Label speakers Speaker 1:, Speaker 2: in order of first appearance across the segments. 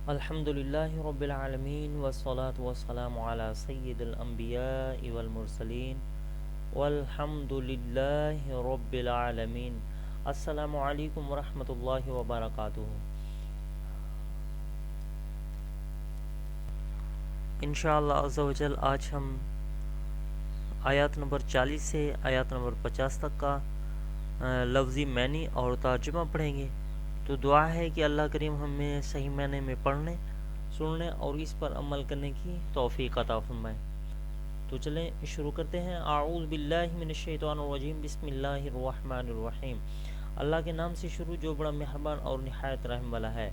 Speaker 1: الحمد للہ رب العالمین والصلاة والسلام علی سید الانبیاء والمرسلین والحمد للہ رب العالمین۔ السلام علیکم ورحمۃ اللہ وبرکاتہ۔ انشاءاللہ عز و جل آج ہم آیات نمبر 40 سے آیات نمبر 50 تک کا لفظی معنی اور ترجمہ پڑھیں گے۔ تو دعا ہے کہ اللہ کریم ہمیں صحیح معنی میں پڑھنے، سننے اور اس پر عمل کرنے کی توفیق عطا فرمائے۔ تو چلیں شروع کرتے ہیں۔ اعوذ باللہ من الشیطان الرجیم، بسم اللہ الرحمن الرحیم۔ اللہ کے نام سے شروع جو بڑا مہربان اور نہایت رحم والا ہے۔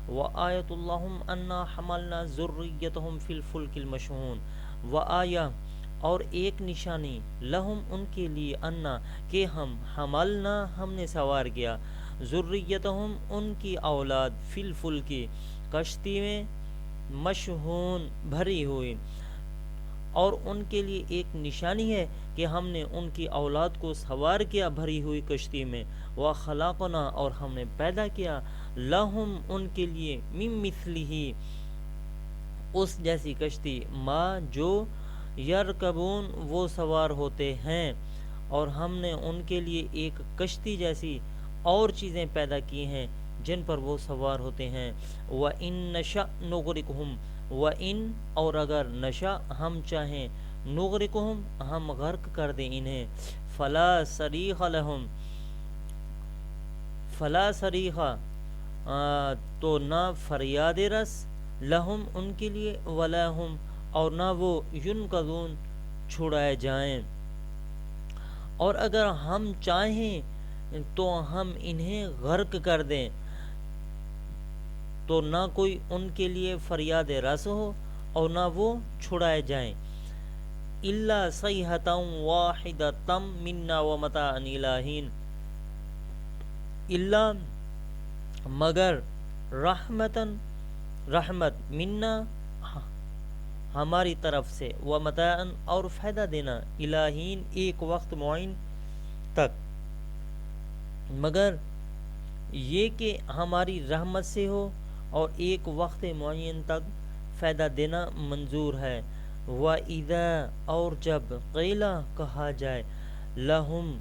Speaker 1: وآیۃ اللہم انا حملنا ذریتہم فی الفلک المشحون۔ وآیہ اور ایک نشانی، لہم ان کے لیے، انا کہ ہم، حملنا ہم نے سوار کیا، ذریتہم ان کی اولاد، فی الفلک کشتی میں، مشحون بھری ہوئی، اور ان کے لیے ایک نشانی ہے کہ ہم نے ان کی اولاد کو سوار کیا بھری ہوئی کشتی میں۔ وخلقنا اور ہم نے پیدا کیا، لہم ان کے لیے، من مثلہ اس جیسی کشتی، ما جو، یرکبون وہ سوار ہوتے ہیں، اور ہم نے ان کے لیے ایک کشتی جیسی اور چیزیں پیدا کی ہیں جن پر وہ سوار ہوتے ہیں۔ وَإِن نَشَأْ نُغْرِقْهُمْ وَإِن اور اگر نشا ہم چاہیں، نغرقہم ہم غرق کر دیں انہیں، فلا صریخ لہم فلا صریخ تو نہ فریاد رس، لہم ان کے لیے، ولا ہم اور نہ وہ، ینقذون چھڑائے جائیں۔ اور اگر ہم چاہیں تو ہم انہیں غرق کر دیں تو نہ کوئی ان کے لیے فریاد رس ہو اور نہ وہ چھڑائے جائیں۔ الا صیحۃ واحدۃ منا ومتاعا الی حین، الا مگر، رحمت منا ہماری طرف سے، ومتاعا اور فائدہ دینا، الی حین ایک وقت معین تک، مگر یہ کہ ہماری رحمت سے ہو اور ایک وقت معین تک فائدہ دینا منظور ہے۔ وَإِذَا اور جب، قیل کہا جائے، لہم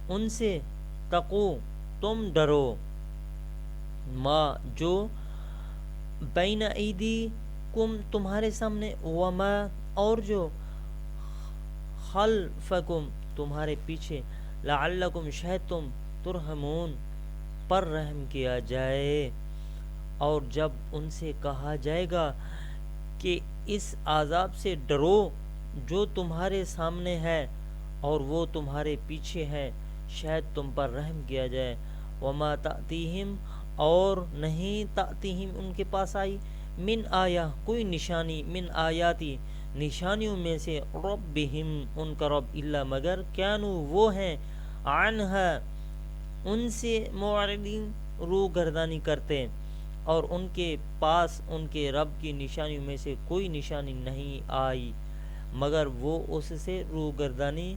Speaker 1: ان سے، تقو تم ڈرو، ما جو، بین ایدیکم تمہارے سامنے، وما اور جو، خلفکم تمہارے پیچھے، لعلکم شاید تم، ترحمون پر رحم کیا جائے۔ اور جب ان سے کہا جائے گا کہ اس عذاب سے ڈرو جو تمہارے سامنے ہے اور وہ تمہارے پیچھے ہے، شاید تم پر رحم کیا جائے۔ وما تأتیہم اور نہیں، تأتیہم ان کے پاس آئی، من آیہ کوئی نشانی، من آیاتی نشانیوں میں سے، ربہم ان کا رب، الا مگر، کانوا وہ ہیں، عنہا ان سے، معرضین رو گردانی کرتے، اور ان کے پاس ان کے رب کی نشانیوں میں سے کوئی نشانی نہیں آئی مگر وہ اس سے رو گردانی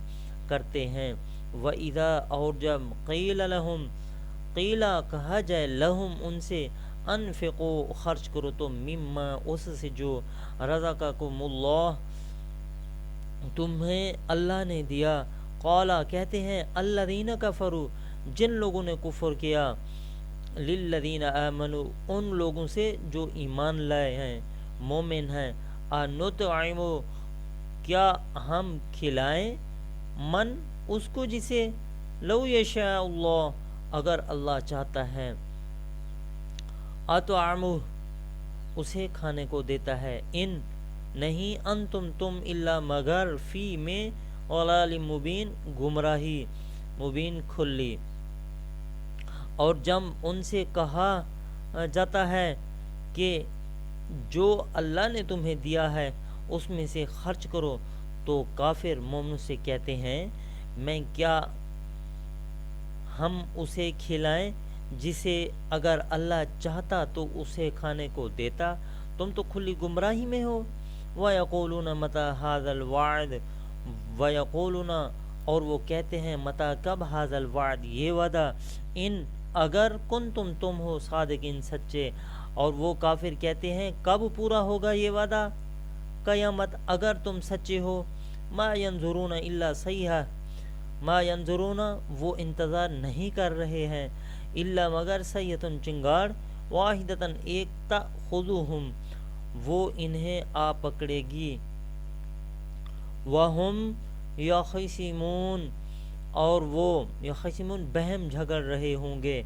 Speaker 1: کرتے ہیں۔ وَإِذَا اور جب، قِيلَ لَهُمْ قیلا کہا جائے، لہم ان سے، انفقوا خرچ کرو تو، مما اس سے جو، رزقکم اللہ تمہیں اللہ نے دیا، قالا کہتے ہیں، الذین کفروا جن لوگوں نے کفر کیا، للذین آمنوا ان لوگوں سے جو ایمان لائے ہیں، مومن ہیں، انطعم کیا ہم کھلائیں، من اس کو جسے، لو یشاء اللہ اگر اللہ چاہتا ہے، اطعمہ اسے کھانے کو دیتا ہے، ان نہیں، انتم تم، الا مگر، فی میں، ضلال مبین گمراہی مبین کھلی۔ اور جب ان سے کہا جاتا ہے کہ جو اللہ نے تمہیں دیا ہے اس میں سے خرچ کرو، تو کافر مومن سے کہتے ہیں، میں کیا ہم اسے کھلائیں جسے اگر اللہ چاہتا تو اسے کھانے کو دیتا، تم تو کھلی گمراہی میں ہو۔ وَيَقُولُونَ مَتَى هَذَا الْوَعْدُ وَيَقُولُونَ اور وہ کہتے ہیں، متا کب، هَذَا الْوَعْدُ یہ وعدہ، ان اگر، کنتم تم ہو، صادقین سچے، اور وہ کافر کہتے ہیں کب پورا ہوگا یہ وعدہ قیامت اگر تم سچے ہو. ما ینظرون الا صیحہ ما ینظرون وہ انتظار نہیں کر رہے ہیں الا مگر سیحۃ چنگاڑ واحدۃ ایک تأخذہم وہ انہیں آ پکڑے گی وہم یخصمون اور وہ یخصمون بہم جھگڑ رہے ہوں گے.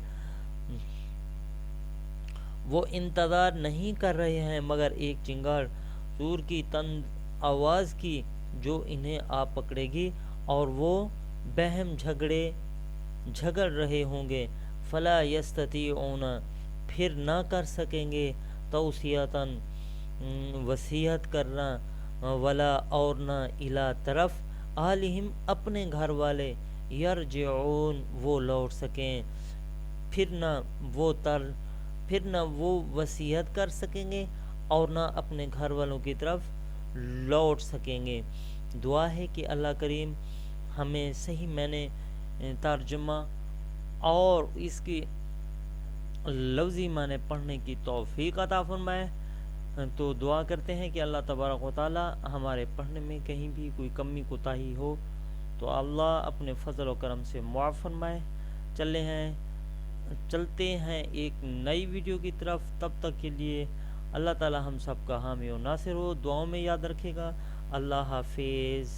Speaker 1: وہ انتظار نہیں کر رہے ہیں مگر ایک چنگاڑ سور کی تند آواز کی جو انہیں آ پکڑے گی اور وہ بہم جھگڑ رہے ہوں گے. فلا یستطیعون پھر نہ کر سکیں گے توصیتاً وصیت کرنا ولا اور نہ الا طرف اہلہم اپنے گھر والے یرجعون وہ لوٹ سکیں پھر نہ وہ وصیت کر سکیں گے اور نہ اپنے گھر والوں کی طرف لوٹ سکیں گے. دعا ہے کہ اللہ کریم ہمیں صحیح معنی ترجمہ اور اس کی لفظی معنی پڑھنے کی توفیق عطا فرمائے. تو دعا کرتے ہیں کہ اللہ تبارک و تعالی ہمارے پڑھنے میں کہیں بھی کوئی کمی کوتاہی ہو تو اللہ اپنے فضل و کرم سے معاف فرمائے. چلتے ہیں ایک نئی ویڈیو کی طرف. تب تک کے لیے اللہ تعالی ہم سب کا حامی و ناصر ہو. دعاؤں میں یاد رکھے گا. اللہ حافظ.